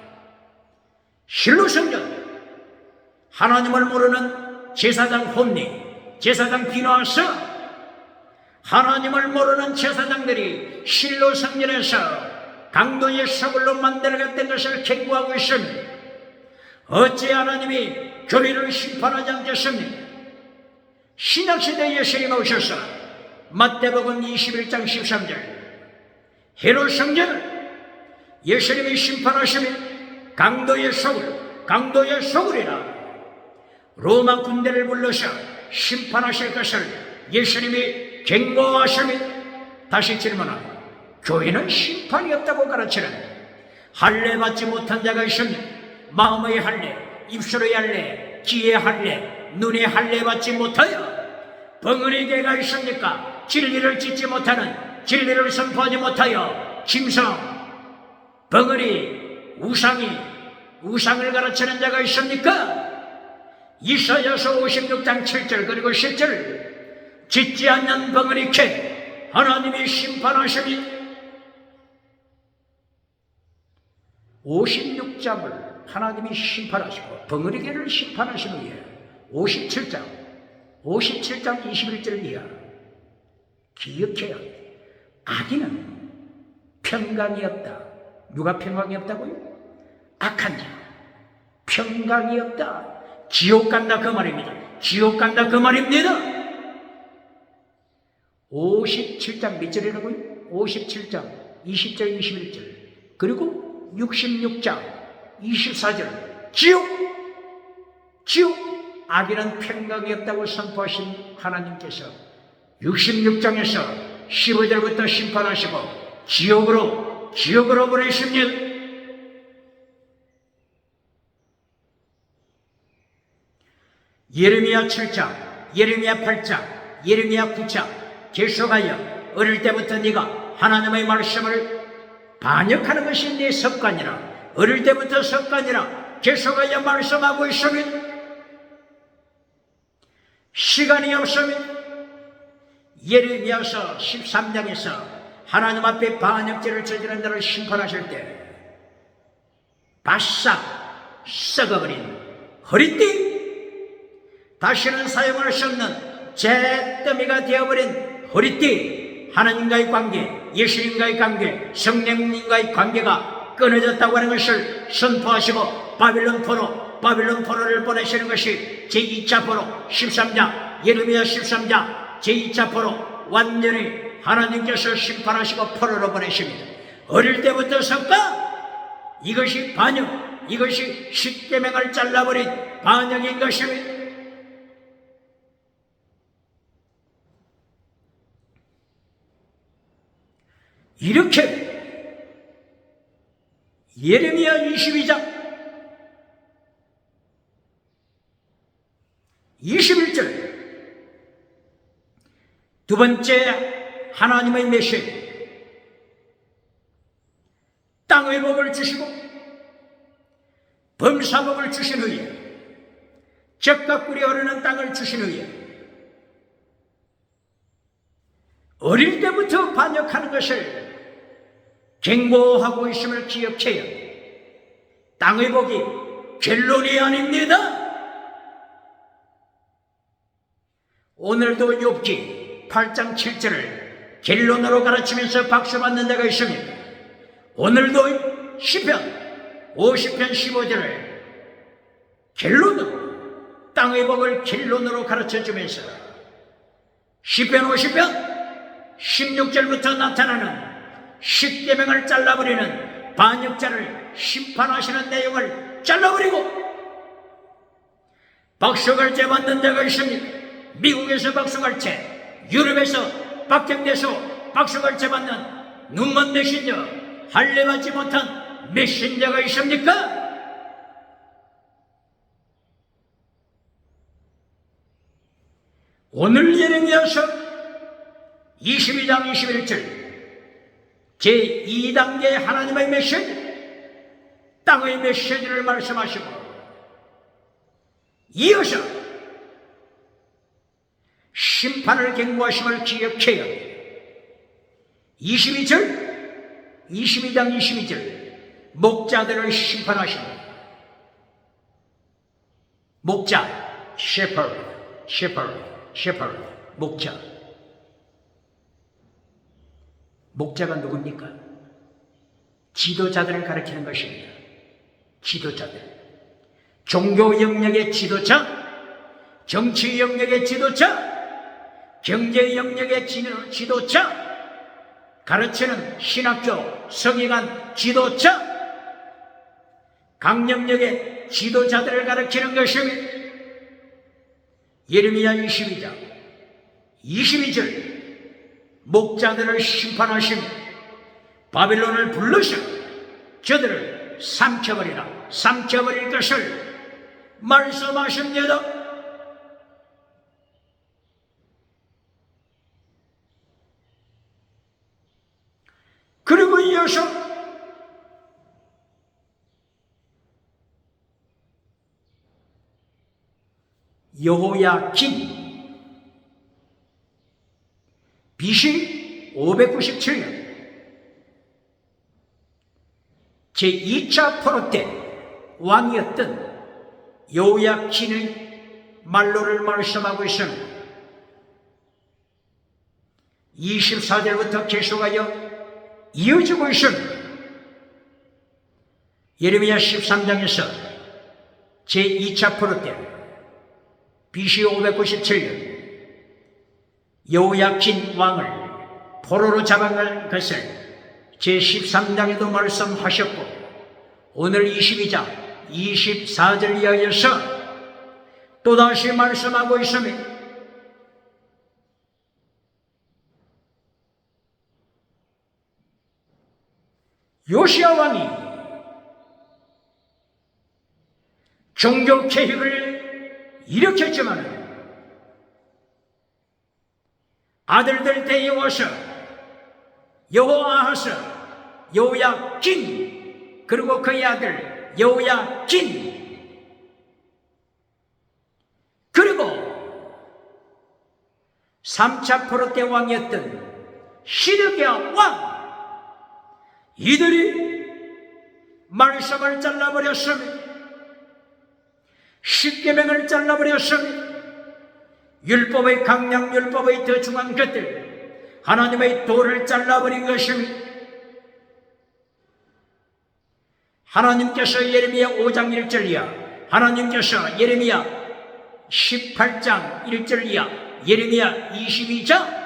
실로 성전, 하나님을 모르는 제사장 혼리, 제사장 비나와서 하나님을 모르는 제사장들이 실로 성전에서 강도의 석을로 만들어갔던 것을 경고하고 있습니다. 어찌 하나님이 교회를 심판하지 않겠습니까? 신약시대 예수님이 오셔서 마태복음 21장 13절, 헤롯 성전을 예수님이 심판하시면 강도의 석을이라 로마 군대를 불러서 심판하실 것을 예수님이 경고하시며, 다시 질문합니다. 교회는 심판이 없다고 가르치는 할례 받지 못한 자가 있습니다. 마음의 할례, 입술의 할례, 귀의 할례, 눈의 할례 받지 못하여 벙어리개가 있습니까? 진리를 짓지 못하는, 진리를 선포하지 못하여 짐승, 벙어리, 우상을 가르치는 자가 있습니까? 이사야서 56장 7절 그리고 10절, 짓지 않는 벙어리개 하나님이 심판하시니 56장을 하나님이 심판하시고 벙어리개를 심판하시는 후에 57장 21절 이하 기억해야 합니다. 악인은 평강이 없다. 누가 평강이 없다고요? 악한 자 평강이 없다. 지옥 간다 그 말입니다. 지옥 간다 그 말입니다. 57장 몇 절이라고요? 57장 20절 21절 그리고 66장 24절 지옥 악인은 평강이 없다고 선포하신 하나님께서 66장에서 15절부터 심판하시고 지옥으로 보내십니다. 예레미야 7장, 예레미야 8장, 예레미야 9장 계속하여 어릴 때부터 네가 하나님의 말씀을 반역하는 것이 네 습관이라, 어릴 때부터 습관이라 계속하여 말씀하고 있으면 시간이 없으면 예레미야서 13장에서 하나님 앞에 반역죄를 저지른 자를 심판하실 때 바싹 썩어버린 허리띠, 다시는 사용할 수 없는 잿더미가 되어버린 허리띠, 하나님과의 관계, 예수님과의 관계, 성령님과의 관계가 끊어졌다고 하는 것을 선포하시고 바빌론 포로를 보내시는 것이 제2차 포로 13장, 예레미야 13장 제2차 포로 완전히 하나님께서 심판하시고 포로로 보내십니다. 어릴 때부터 습관, 이것이 반역, 이것이 십계명을 잘라버린 반역인 것입니다. 이렇게 예레미야 22장 21절 두 번째 하나님의 메시지, 땅의 복을 주시고 범사복을 주신 후에 적과 꿀이 흐르는 땅을 주신 후에 어릴 때부터 반역하는 것을 경고하고 있음을 기억해요. 땅의 복이 결론이 아닙니다. 오늘도 욥기 8장 7절을 결론으로 가르치면서 박수받는 자가 있습니다. 오늘도 시편 50편 15절을 결론으로, 땅의 복을 결론으로 가르쳐주면서 시편 50편 16절부터 나타나는 십계명을 잘라버리는 반역자를 심판하시는 내용을 잘라버리고 박수갈채 받는 자가 있습니다. 미국에서 박수갈채, 유럽에서 박경대에서 박수갈채 받는 눈먼 메신저, 할례 받지 못한 메신저가 있습니까? 오늘 예레미야서 22장 21절 제2단계 하나님의 메시지, 땅의 메시지를 말씀하시고 이어서 심판을 경고하심을 기억해야 합니다. 22장 22절 목자들을 심판하십니다. 목자, shepherd, 목자. 목자가 누굽니까? 지도자들을 가리키는 것입니다. 지도자들. 종교 영역의 지도자, 정치 영역의 지도자, 경제 영역의 지도자, 가르치는 신학교 성행한 지도자, 강령력의 지도자들을 가르치는 것입니다. 예레미야 22장 22절 목자들을 심판하시며 바빌론을 불러서 저들을 삼켜버릴 것을 말씀하십니다. 그리고 이어서 여호야긴 BC 597년 제2차 포로 때 왕이었던 여호야긴의 말로를 말씀하고 있습니다. 24절부터 계속하여 이어지고 있습니다. 예레미야 13장에서 제2차 포로 때 BC 597년 여호야긴 왕을 포로로 잡아갈 것을 제13장에도 말씀하셨고 오늘 22장 24절 이하에서 또다시 말씀하고 있습니다. 요시야 왕이 종교 개혁을 일으켰지만 아들들 데려와서 여호아하스, 여호야긴, 그리고 그의 아들 여호야긴, 그리고 3차 포로 때 왕이었던 시드기야 왕, 이들이 말씀을 잘라버렸습니다. 십계명을 잘라버렸습니다. 율법의 강량, 율법의 더 중요한 것들, 하나님의 도를 잘라버린 것입니다. 하나님께서 예레미야 5장 1절 이하, 하나님께서 예레미야 18장 1절 이하, 예레미야 22장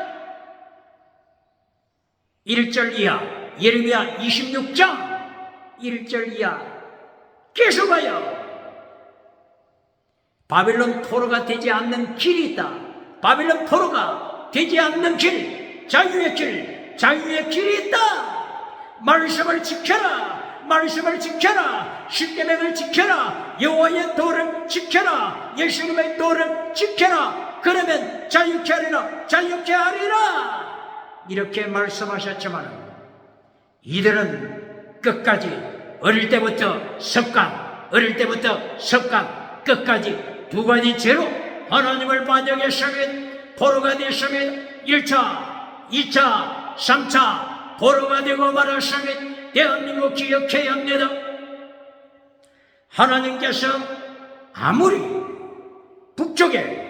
1절 이하, 예레미야 26장 1절 이하 계속하여 바빌론 포로가 되지 않는 길이 있다. 바빌론 포로가 되지 않는 길, 자유의 길이 있다. 말씀을 지켜라. 말씀을 지켜라. 십계명을 지켜라. 여호와의 도를 지켜라. 예수님의 도를 지켜라. 그러면 자유케 하리라. 이렇게 말씀하셨지만 이들은 끝까지 어릴 때부터 습관, 끝까지 두 가지 죄로 하나님을 반역했으면 포로가 됐으면 1차, 2차, 3차 포로가 되고 말았으면 대한민국 기억해야 합니다. 하나님께서 아무리 북쪽에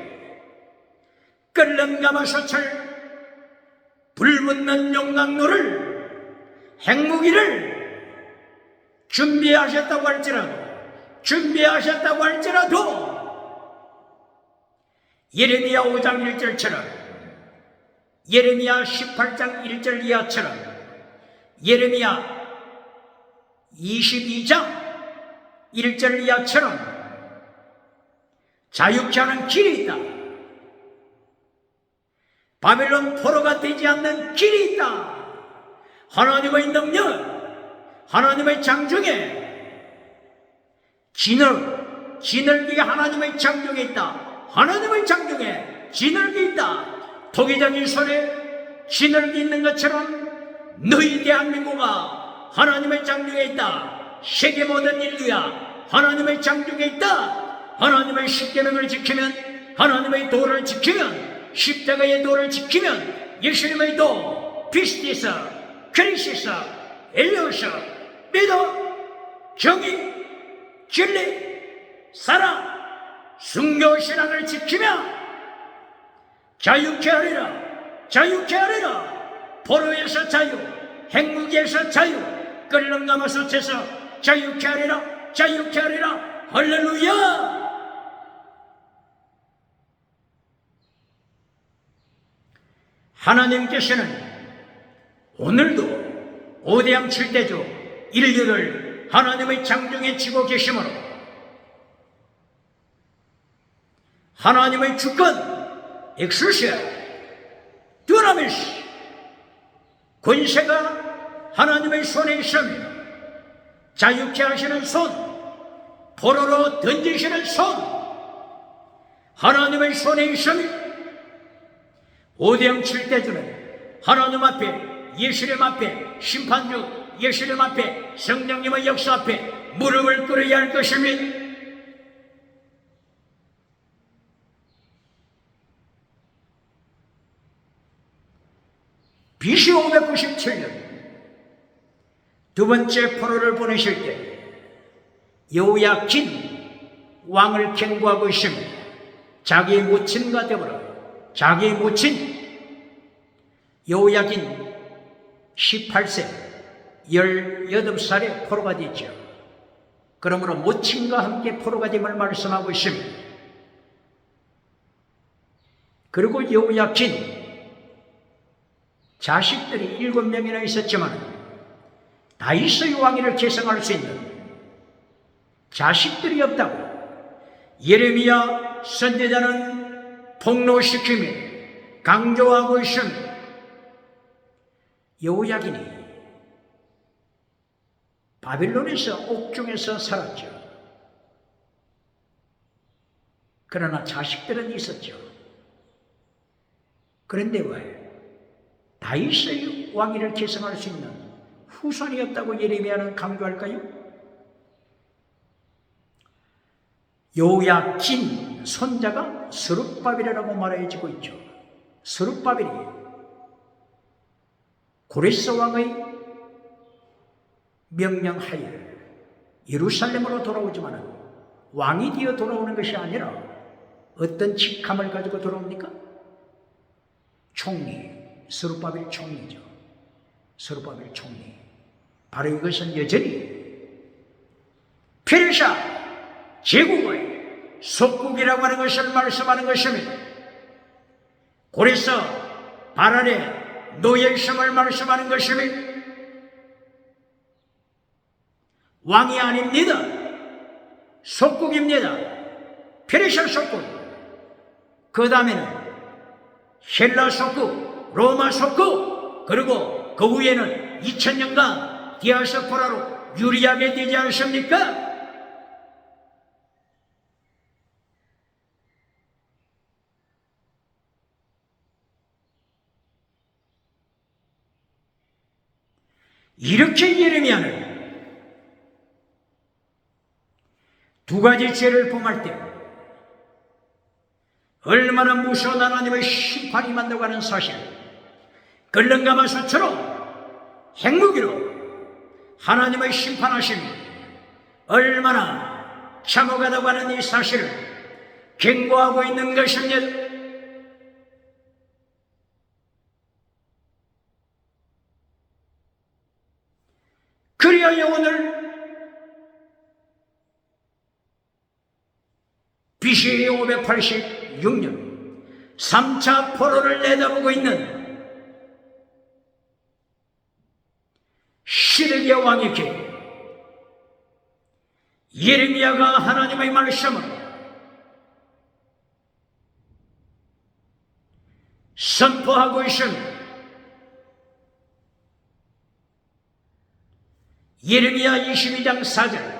끓는 가마솥을 불붙는 용광로를 핵무기를 준비하셨다고 할지라도 예레미야 5장 1절처럼 예레미야 18장 1절 이하처럼 예레미야 22장 1절 이하처럼 자유케 하는 길이 있다. 바빌론 포로가 되지 않는 길이 있다. 하나님의 능력, 하나님의 창조에 진흙기가 하나님의 창조에 있다. 하나님의 창조에 진흙이 있다. 토기장이 손에 진흙이 있는 것처럼 너희 대한민국아 하나님의 장중에 있다. 세계 모든 인류야 하나님의 장중에 있다. 하나님의 십계명을 지키면, 하나님의 도를 지키면, 십자가의 도를 지키면, 예수님의 도, 피스티스, 크리시스, 엘리오스, 믿음, 정의, 진리, 사랑, 순교 신앙을 지키며 자유케 하리라. 자유케 하리라. 포로에서 자유, 행무기에서 자유, 끓는 가마솥에서 자유케 하리라. 자유케 하리라. 할렐루야. 하나님께서는 오늘도 오대양 7대조 인류를 하나님의 장중에 지고 계시므로 하나님의 주권, 엑스시아, 두나미스, 권세가 하나님의 손에 있으며 자유케 하시는 손, 포로로 던지시는 손, 하나님의 손에 있으며 오대양 7대주는 하나님 앞에, 예수님 앞에, 심판주 예수님 앞에, 성령님의 역사 앞에 무릎을 꿇어야 할 것입니다. BC 597년 두 번째 포로를 보내실 때 여호야긴 왕을 경고하고 있습니다. 자기의 모친과 더불어 자기의 모친 여호야긴 18세 18살에 포로가 됐죠. 그러므로 모친과 함께 포로가 됨을 말씀하고 있습니다. 그리고 여호야긴 자식들이 7명이나 있었지만 다윗의 왕위를 계승할 수 있는 자식들이 없다고 예레미야 선지자는 폭로시키며 강조하고 있습니다. 여호야긴이 바빌론에서 옥중에서 살았죠. 그러나 자식들은 있었죠. 그런데 왜 다윗의 왕위를 계승할 수 있는 후손이 없다고 예레미야는 강조할까요? 여호야긴 손자가 스룹바벨이라고 말해지고 있죠. 스룹바벨이 고레스 왕의 명령하에 예루살렘으로 돌아오지만 왕이 되어 돌아오는 것이 아니라 어떤 직함을 가지고 돌아옵니까? 총리, 스룹바벨 총리죠. 스룹바벨 총리. 바로 이것은 여전히 페르시아 제국의 속국이라고 하는 것을 말씀하는 것입니다. 고레스 바랄의 노예성을 말씀하는 것입니다. 왕이 아닙니다. 속국입니다. 페르시아 속국. 그 다음에는 헬라 속국, 로마 속국, 그리고 그 후에는 2000년간 디아스포라로 유리하게 되지 않습니까? 이렇게 예레미야는 두 가지 죄를 범할 때 얼마나 무서운 하나님의 심판이 만다고 하는 사실, 끓는 가마솥처럼 핵무기로 하나님의 심판하심이 얼마나 참혹하다고 하는 이 사실을 경고하고 있는 것입니다. 그리하여 오늘 BC 586년 3차 포로를 내다보고 있는 시드기야 왕에게 예레미야가 하나님의 말씀을 선포하고 있습니다. 예레미야 22장 4절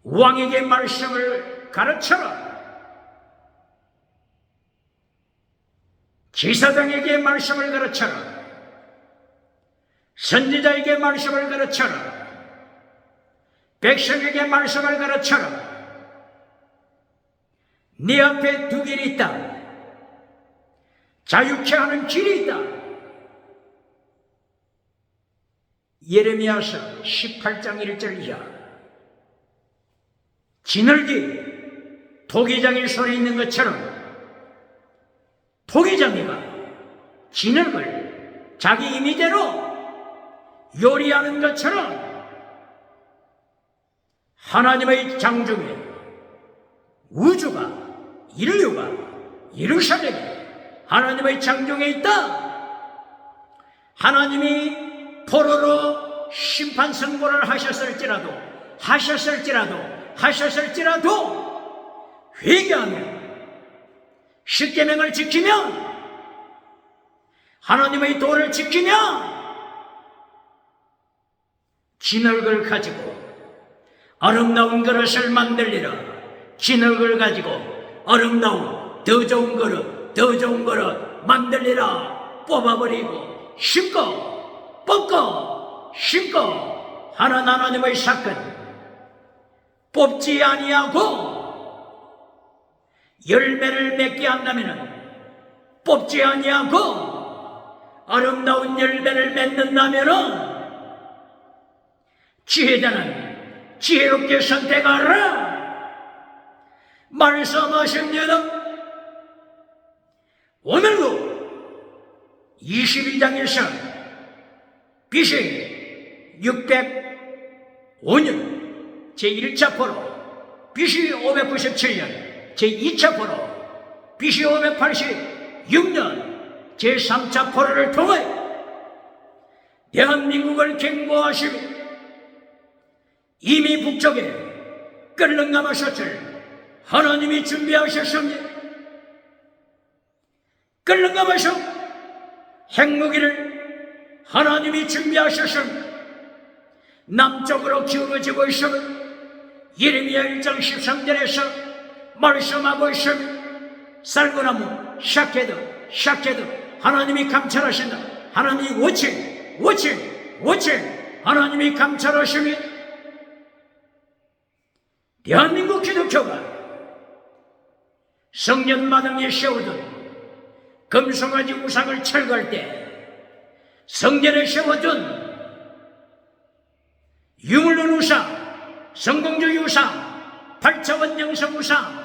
왕에게 말씀을 가르쳐라. 제사장에게 말씀을 가르쳐라. 선지자에게 말씀을 가르쳐라. 백성에게 말씀을 가르쳐라. 네 앞에 두 길이 있다. 자유케 하는 길이 있다. 예레미야서 18장 1절 이하. 지늘기 도기장의 손에 있는 것처럼 도기장이가 진흙을 자기 임의대로 요리하는 것처럼 하나님의 장중에 우주가, 인류가, 예루살렘이 하나님의 장중에 있다. 하나님이 포로로 심판 선고를 하셨을지라도 회개하며 십계명을 지키면, 하나님의 도를 지키면 진흙을 가지고 아름다운 그릇을 만들리라. 진흙을 가지고 아름다운 더 좋은 그릇 만들리라. 뽑아버리고 심고 뽑고 심고 하는 하나님의 사건, 뽑지 아니하고 열매를 맺게 한다면, 뽑지 아니하고 아름다운 열매를 맺는다면 지혜자는 지혜롭게 선택하라 말씀하십니다. 오늘도 22장에서 BC 605년 제1차 포로, BC 597년 제2차 포로, BC 586년 제3차 포로를 통해 대한민국을 경고하시고 이미 북쪽에 끓는 가마솥을 하나님이 준비하셨습니다. 끓는 가마솥 핵무기를 하나님이 준비하셨습니다. 남쪽으로 기울어지고 있습니다. 예레미야 1장 13절에서 말씀하고 있습니다. 쌀고나무 샤케드 하나님이 감찰하신다. 하나님이 워칭 하나님이 감찰하십니다. 대한민국 기독교가 성전마당에 세워둔 금송아지 우상을 철거할 때 성전에 세워둔 유물론 우상, 성공주의 우상, 발차원 영성 우상,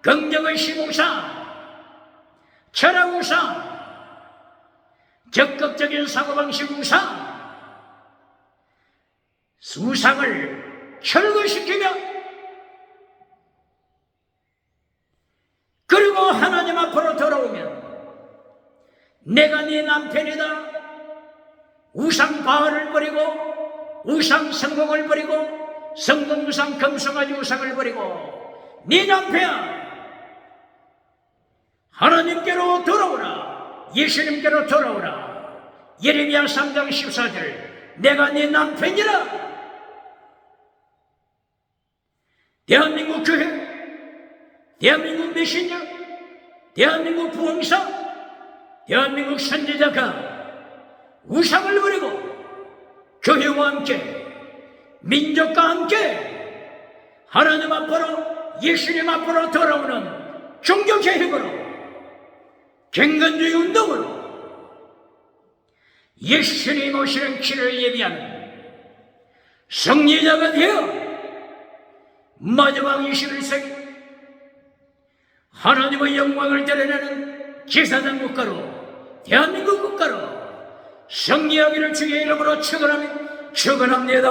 긍정의식 우상, 철학 우상, 적극적인 사고방식 우상을 철거시키며, 그리고 하나님 앞으로 돌아오면 내가 네 남편이다. 우상 바알을 버리고 우상 성공을 버리고 성공 우상 금송아지 우상을 버리고 네 남편 하나님께로 돌아오라. 예수님께로 돌아오라. 예레미야 3장 14절 내가 네 남편이라. 대한민국 교회, 대한민국 메신저, 대한민국 부흥사, 대한민국 선지자가 우상을 버리고 교회와 함께 민족과 함께 하나님 앞으로 예수님 앞으로 돌아오는 종교개혁으로 경건주의 운동으로 예수님 오시는 길을 예비하는 승리자가 되어 마지막 21세기 하나님의 영광을 드러내는 제사장 국가로, 대한민국 국가로 승리하기를 주의 이름으로 축원합니다.